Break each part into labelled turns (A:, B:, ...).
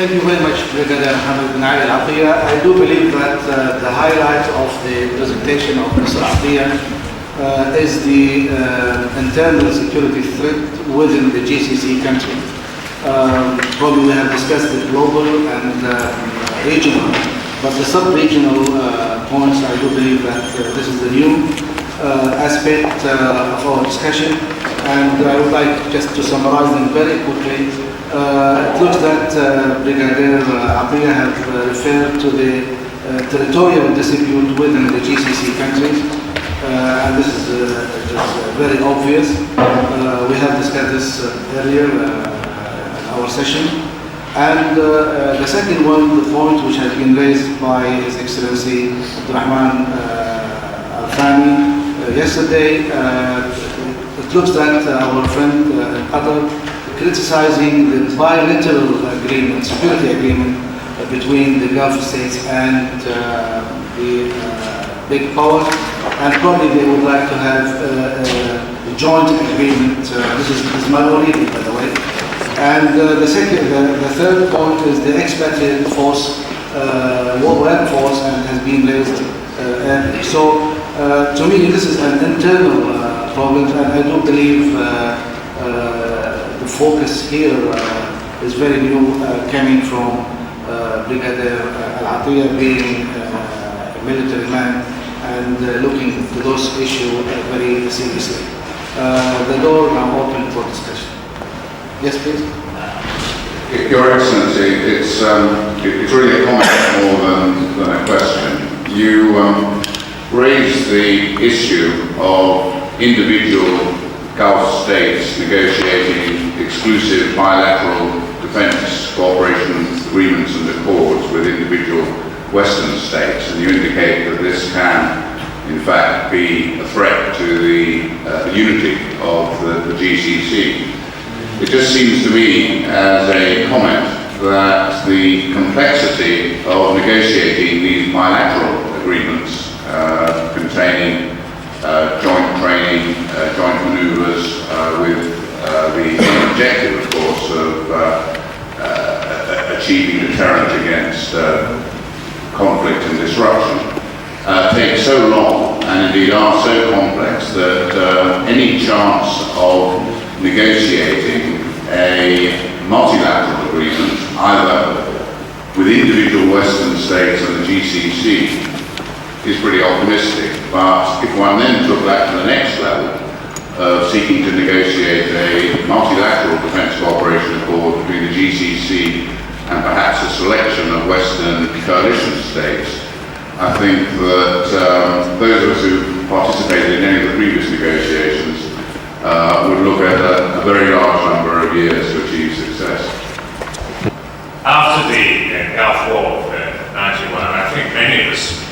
A: Thank you very much, Brigadier Hamad bin Ali Al-Atiyah. I do believe that the highlight of the presentation of Mr. Atiyah is the internal security threat within the GCC country. Probably we have discussed the global and regional, but the sub-regional points, I do believe that this is the new aspect of our discussion, and I would like just to summarize them very quickly. It looks that Brigadier Atiyah have referred to the territorial dispute within the GCC countries, and this is very obvious. We have discussed this earlier in our session. And the second one, the point which has been raised by His Excellency Abdurrahman Al-Thani yesterday, it looks that our friend Qatar criticizing the bilateral agreement, security agreement between the Gulf states and the big powers, and probably they would like to have a joint agreement. This is my reading, by the way. And the third point is the expatriate force, workforce, and has been raised earlier. So to me, this is an internal problem, and I do believe the focus here is very new, coming from Brigadier Al-Atiyah being a military man and looking to those issues very seriously. The door now open for discussion. Yes, please.
B: Your Excellency, it's really a comment more than a question. You raised the issue of individual Gulf states negotiating exclusive bilateral defence cooperation agreements and accords with individual Western states, and you indicate that this can, in fact, be a threat to the unity of the GCC. It just seems to me, as a comment, that the complexity of negotiating these bilateral agreements containing joint training, joint manoeuvres, with the objective, of course, of achieving deterrent against conflict and disruption, take so long and indeed are so complex that any chance of negotiating a multilateral agreement, either with individual Western states and the GCC, is pretty optimistic. But if one then took that to the next level of seeking to negotiate a multilateral defence cooperation accord between the GCC and perhaps a selection of Western coalition states, I think that those of us who participated in any of the previous negotiations would look at a very large number of years to achieve success.
C: After the Gulf War of '91, I think many of us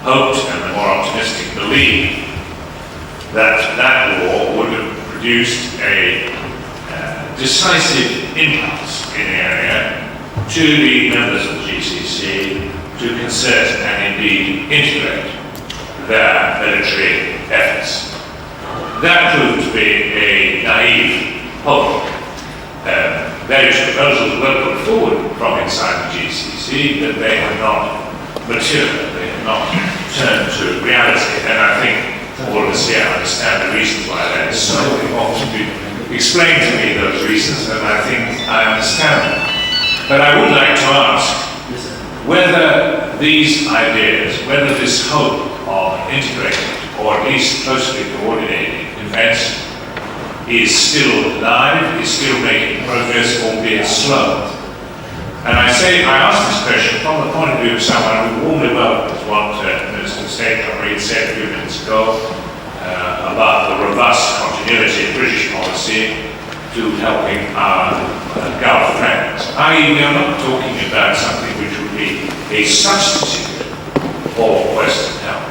C: hoped and the more optimistic believed that that war would have produced a decisive impulse in the area to the members of the GCC to concert and indeed integrate their military efforts. That proved to be a naive hope. Various proposals were put forward from inside the GCC, but they have not matured, they have not turned to reality. And I think all of us here understand the reasons why that is so. They want to explain to me those reasons, and I think I understand them. But I would like to ask whether these ideas, whether this hope of integrated or at least closely coordinated defence is still alive, is still making progress, albeit slow. And I ask this question from the point of view of someone who warmly welcomes what Minister State Comrade said a few minutes ago about the robust continuity of British policy to helping our Gulf friends. I.e., we are not talking about something which would be a substitute for Western help,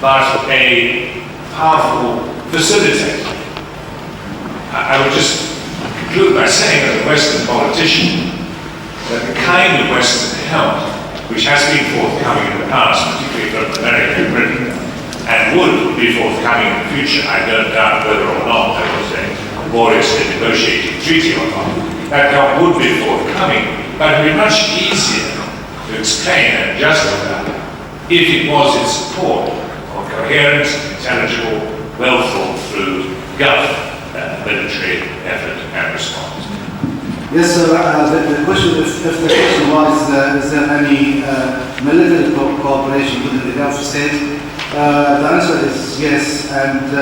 C: but a powerful facilitator. I would just conclude by saying as a Western politician that the kind of Western help which has been forthcoming in the past, particularly from America and Britain, and would be forthcoming in the future, I don't doubt whether or not there was a laboriously negotiated treaty or not, that help would be forthcoming but it would be much easier to explain and justify if it was in support of coherent, intelligible, well thought through Gulf military effort and response.
A: Yes, sir. The question, if the question was, is there any military cooperation within the Gulf states? The answer is yes, and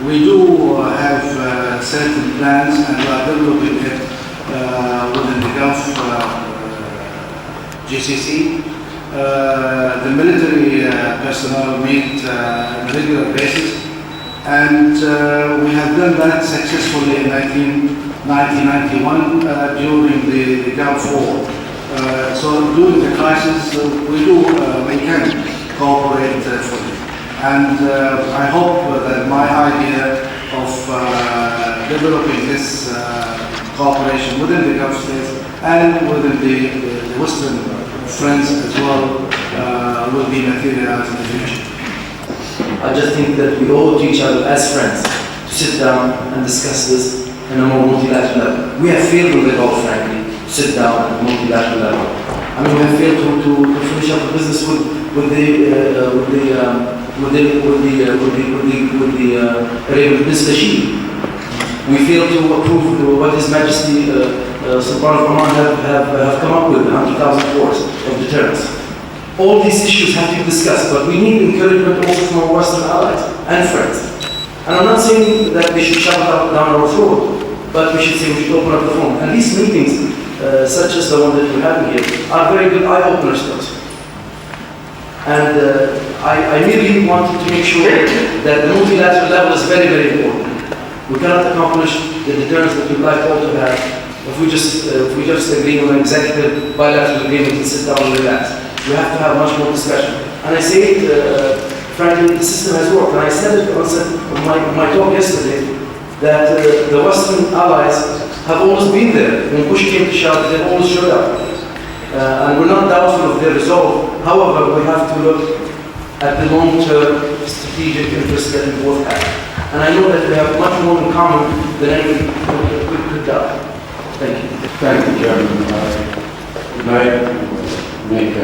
A: we do have certain plans, and we are developing it within the Gulf GCC. The military personnel meet on a regular basis, and we have done that successfully in 1991 during the Gulf War. So during the crisis, we can cooperate fully. And I hope that my idea of developing this cooperation within the Gulf states and within the Western friends as well will be materialized in the future.
D: I just think that we owe to each other as friends to sit down and discuss this in a more multilateral level. We have failed in the Gulf, frankly, to sit down at a multilateral level. I mean, we have failed to finish up the business with the Arabian regime. We failed to approve what His Majesty Sultan of Oman have come up with, 100,000 force of deterrence. All these issues have to be discussed, but we need encouragement also from our Western allies and friends. And I'm not saying that we should shove it down our throat, but we should say we should open up the phone. And these meetings, such as the one that we're having here, are very good eye-openers to us. And I really wanted to make sure that the multilateral level is very, very important. We cannot accomplish the deterrence that we'd like all to have if we just agree on an executive bilateral agreement and sit down and relax. We have to have much more discussion. And I say it, frankly, the system has worked. And I said it on my talk yesterday, that the Western allies have always been there. When push came to shove, they've always showed up. And we're not doubtful of their resolve. However, we have to look at the long-term strategic interests that we both have. And I know that we have much more in common than anyone could doubt. Thank you.
E: Thank you, Chairman. I'd like to make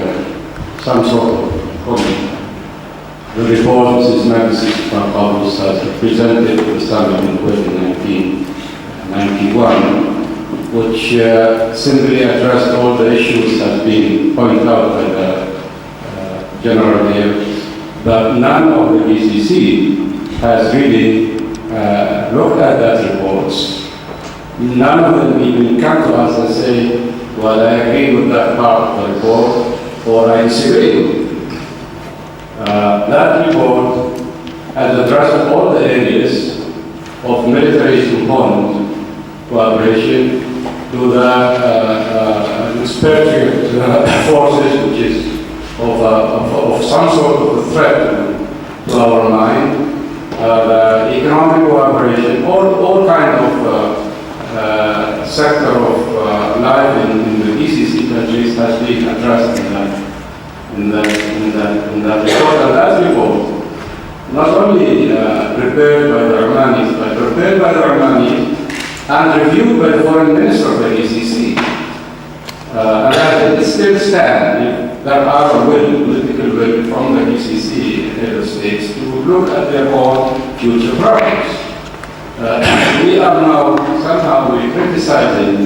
E: some sort of comment. The report His Majesty Sultan Qaboos has presented to the summit in 1991, which simply addressed all the issues that have been pointed out by the General here, but none of the GCC has really looked at that report. None of them even come to us and say, well, I agree with that part of the report, or I disagree. That report has addressed all the areas of military component cooperation to the disparate forces, which is of some sort of a threat to our mind, the economic cooperation, all kind of sector of life in the GCC countries has been addressed in that report. And that report, not only prepared by the Omanis, but prepared by the Omanis and reviewed by the foreign minister of the GCC. And that it still stands, if there are political will from the GCC head states to look at their own future problems. We are now somehow criticizing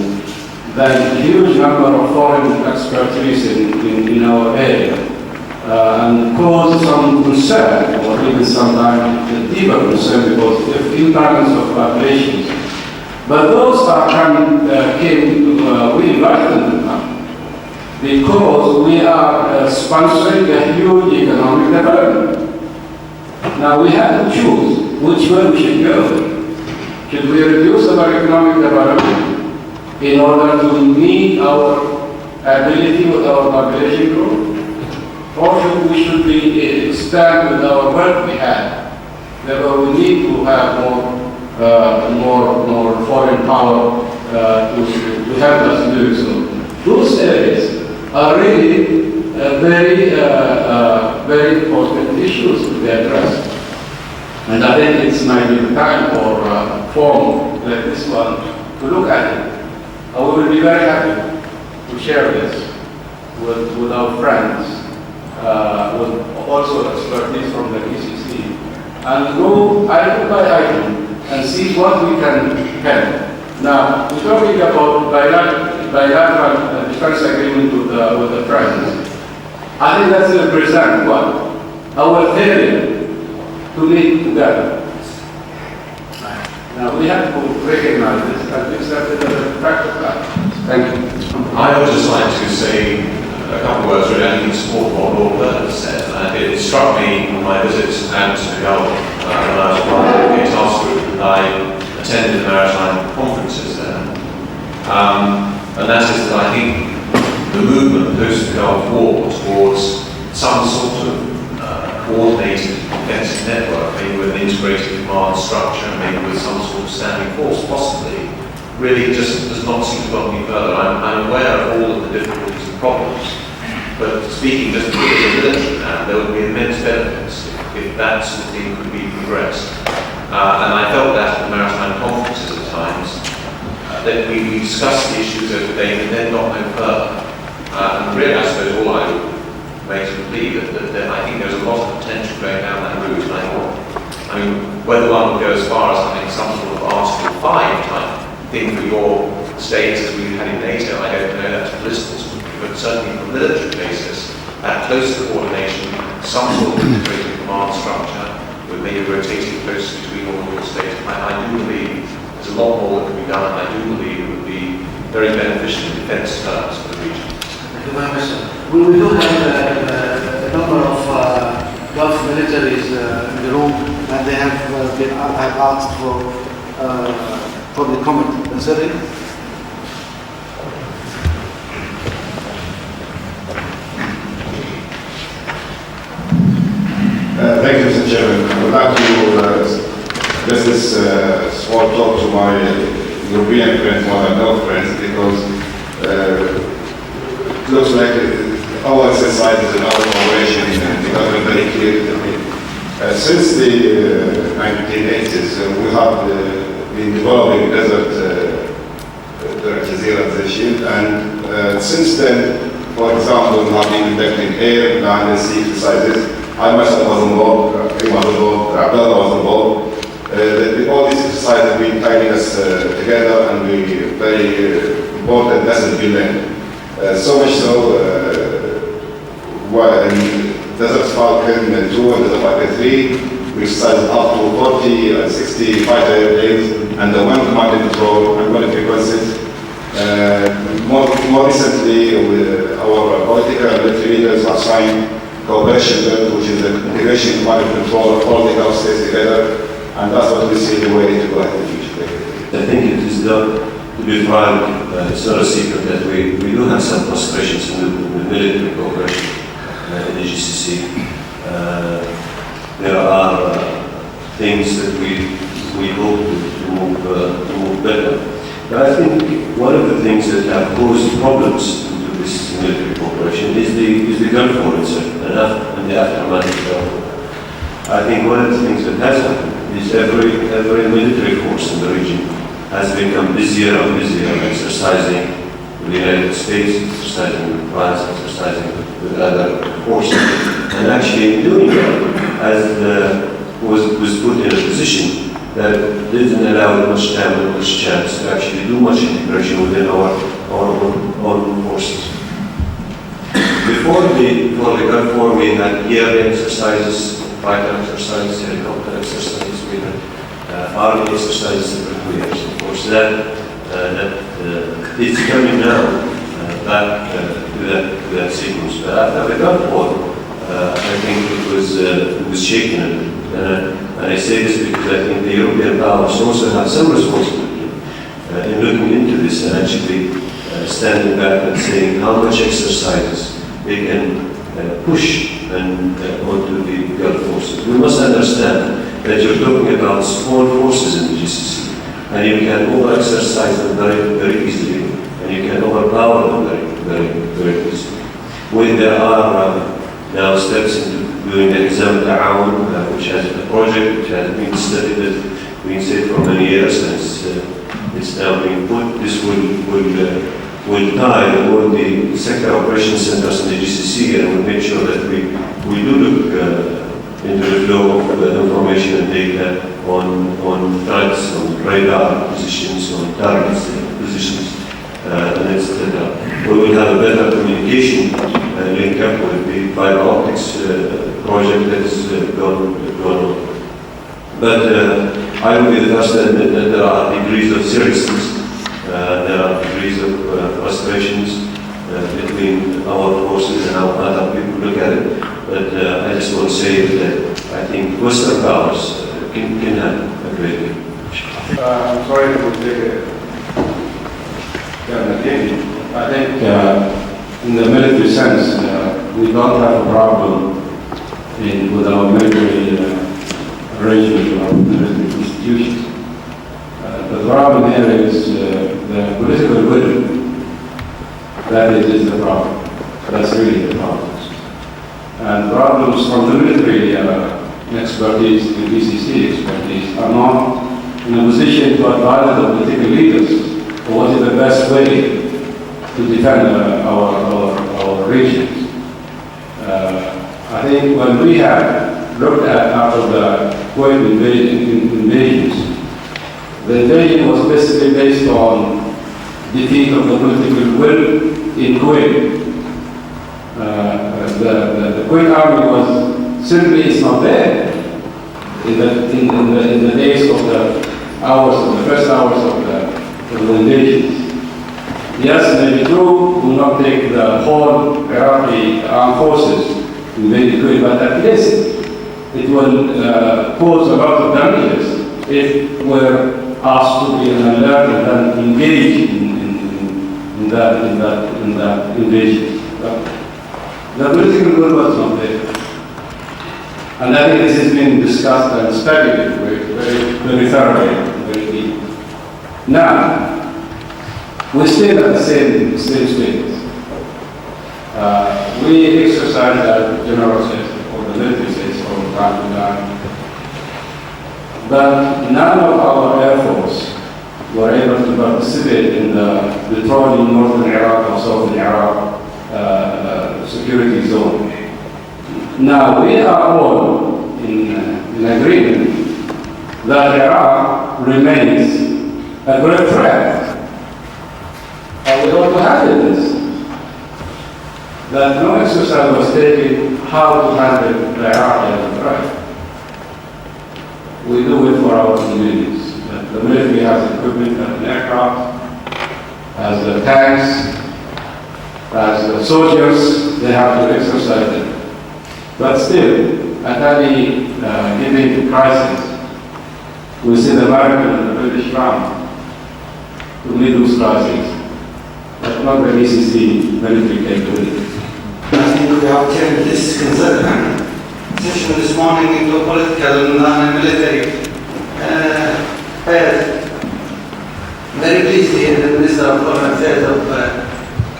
E: the huge number of foreign expertise in our area and cause some concern, or even sometimes deeper concern, because of imbalance of populations. But those we invited them to come because we are sponsoring a huge economic development. Now we have to choose which way we should go. Should we reduce our economic development in order to meet our ability with our population growth? Or should we stand with our wealth we have? Therefore, we need to have more foreign power to help us do so. Those areas are really very important issues to be addressed. And I think it's maybe the time for a forum like this one to look at it. I will be very happy to share this with our friends, with also expertise from the ECC, and go item by item and see what we can help. Now, we're talking about bilateral defense agreement with the friends. I think that represents what? Our failure to meet together. Now, we have to recognize this and accept it as a fact of life. Thank you.
F: I would just like to say a couple of words really in support of what Lord Burnett said. It struck me on my visits out to the Gulf when I was part of the task group, and I attended the maritime conferences there. And that is that I think the movement post the Gulf War towards some sort of coordinated defensive network, maybe with an integrated command structure, maybe with some sort of standing force, possibly, really just does not seem to go any further. I'm aware of all of the difficulties and problems, but speaking just as a military man, there would be immense benefits if that sort of thing could be progressed. And I felt that at the maritime conferences at times, that we discussed the issues over day and then got no further. And really, I suppose all I would make to believe that I think there's a lot of potential going down that route. And I mean, whether one would go as far as having some sort of Article 5 type thing for your states as we had in NATO, I don't know, that's political, but certainly from a military basis, that closer coordination, some sort of integrated command structure with maybe rotating posts between all of your states, I do believe there's a lot more that can be done, and I do believe it would be very beneficial in defence terms for the region.
A: Thank you very much, sir. We do have a number of Gulf militaries in the room, and they have asked for public comment. Considering.
G: Thank you, Mr. Chairman. I would like to address this small talk to my European friends more than Gulf friends, because it looks like our exercises and our cooperation become very clear to me. Since the 1980s, we have been developing desert Jazeera as a shield, and since then, for example, we have been conducting air, land, and sea exercises. I myself was involved, Kim was involved, Abdullah was involved. All these exercises have been tying us together, and we very important lessons we learned. So much so, in Desert Falcon 2 and Desert Falcon 3, we exercised up to 40 and 60 fighter airplanes, and the one command and control and one frequencies. More recently, our political and military leaders have signed cooperation bill, which is the integration command and control of all the Gulf states together, and that's what we see the way to go ahead in the future.
H: I think it is done, to be frank, it's not a secret that we do have some frustrations in the military cooperation in the GCC. There are things that we hope to move better. But I think one of the things that have caused problems into this military cooperation is the Gulf War itself and the aftermath of the Gulf War. I think one of the things that has happened is every military force in the region has become busier and busier exercising with the United States, exercising with France, exercising with other forces. And actually doing that was put in a position that didn't allow much time and much chance to actually do much integration within our own forces. Before the Gulf War, we had yearly exercises, fighter exercises, helicopter exercises, we had army exercises every 2 years. Of course, that it's coming now back to that sequence. But after the Gulf War, I think it was shaken a bit. And I say this because I think the European powers also have some responsibility in looking into this and actually standing back and saying how much exercises they can push onto the Gulf forces. We must understand that you're talking about small forces in the GCC, and you can over-exercise them very, very easily, and you can overpower them very, very, very easily. When there are now steps into doing the exam HAAMAD, which has a project which has been studied, been said for many years, and it's now being put. This will will tie all the sector operation centers in the GCC, and will make sure that we do look into the flow of information and data on threats, on radar positions, on targets positions, and etc. We will have a better communication link up with the fiber optics project that is gone on. But I will be the first to admit that there are degrees of seriousness, there are degrees of frustrations between our forces and how other people look at it. But I just want to say that I think Western powers can have a great deal.
E: I'm sorry to take again. I think in the military sense, we don't have a problem with our military arrangement of military institutions. The problem here is the political will. That is the problem. That's really the problem. And problems from the military expertise, the BCC expertise, are not in a position to advise the political leaders on what is the best way to defend our regions. I think when we have looked at after the Kuwait invasions, the invasion was basically based on defeat of the political will in Kuwait. The Kuwait army was simply is not there in the days of the first hours of the invasions. Yes, maybe true, will not take the whole Iraqi armed forces invade Kuwait, but at least it will cause a lot of damages if we're asked to be on alert and then engage in that invasion. The political will was not there. And I think this has been discussed and studied very thoroughly, very deep. Now, we still at the same state. We exercise, as General says, or the military says, from time to time. But none of our air force were able to participate in the patrolling northern Iraq or southern Iraq security zone. Now we are all in agreement that Iraq remains a great threat. And we also had this, that no exercise was taken how to handle the Iraq as a threat. We do it for our communities. The military has equipment, has an aircraft, has the tanks, has the soldiers, they have to exercise it. But still, at any given crisis, we see the American and the British come to lead those crises, but not the BCC military capability.
A: I think we have turned this session this morning into a political and military affairs. Very pleased to hear the Minister of Foreign Affairs of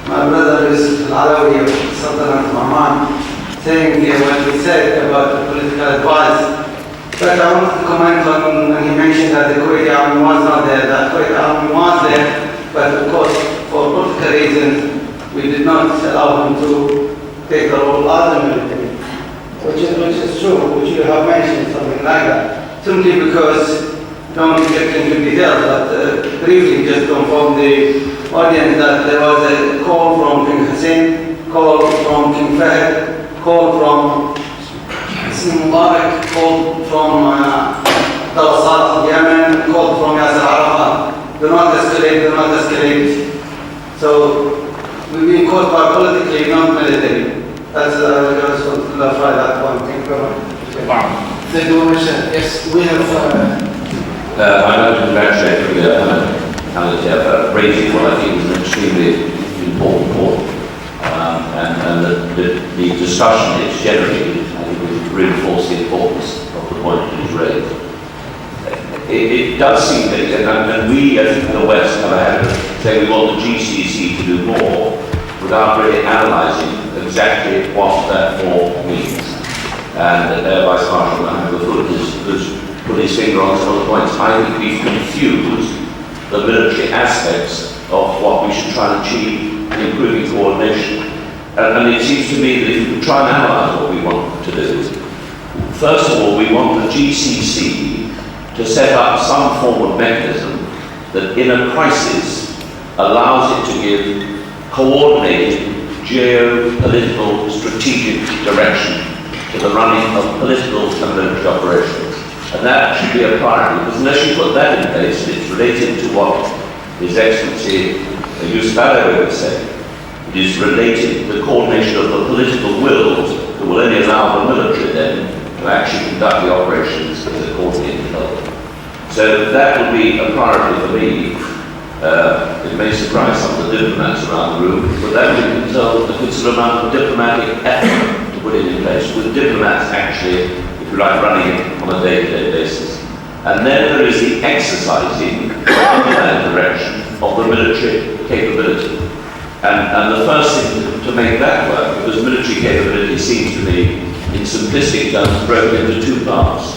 A: my brother Yusuf Al-Alawi of Sultanate of Oman saying what he said about the political advice. But I wanted to comment on when he mentioned that the Kuwaiti army was not there. That Kuwaiti army was there, but of course, for political reasons, we did not allow him to take the role of the military, which is true, which you have mentioned, something like that. Simply because, don't get into details, but briefly just to inform the audience that there was a call from King Hussein, call from King Fahd, call from Mubarak, called from Dawsat of Yemen, called from Yasser Arafat. Do not escalate, do not escalate. So we've been caught by politically, not military. That's I just want to clarify that point. Thank you very much.
I: Thank you very much. Yes, we have.
J: I want to congratulate HAAMAD for raising what I think is an extremely important point. And the discussion it's generated, I think, will reinforce the importance of the point that is raised. It does seem that, and we, I think, in the West have had to say we want the GCC to do more without really analysing exactly what that more means. And Vice Marshal Mohammed has put his finger on some of the points. I think we've confused the military aspects of what we should try and achieve in improving coordination. And it seems to me that if we try and analyse what we want to do, first of all, we want the GCC to set up some form of mechanism that in a crisis allows it to give coordinated geopolitical strategic direction to the running of political and military operations. And that should be a priority, because unless you put that in place, it's related to what His Excellency Yusuf would say. It is related to the coordination of the political wills that will only allow the military then to actually conduct the operations as a coordinated whole. So that will be a priority for me. It may surprise some of the diplomats around the room, but that will entail a considerable amount of diplomatic effort to put it in place, with diplomats actually, if you like, running it on a day-to-day basis. And then there is the exercising in that direction of the military capability. And the first thing to make that work, because military capability seems to me, in simplistic terms, broken into two parts.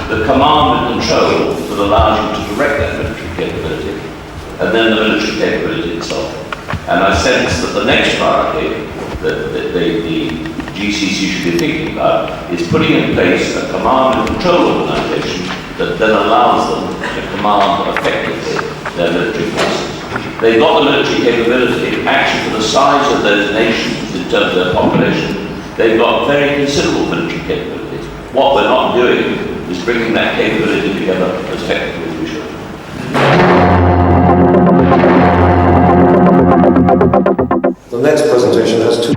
J: The command and control that allows you to direct that military capability, and then the military capability itself. And I sense that the next priority that the GCC should be thinking about is putting in place a command and control organisation that then allows them to command effectively their military forces. They've got the military capability, actually for the size of those nations in terms of their population, they've got very considerable military capability. What we're not doing is bringing that capability together as effectively as we should.
K: The next presentation has two.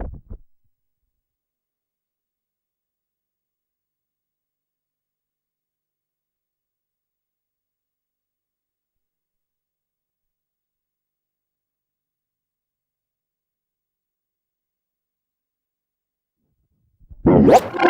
L: What?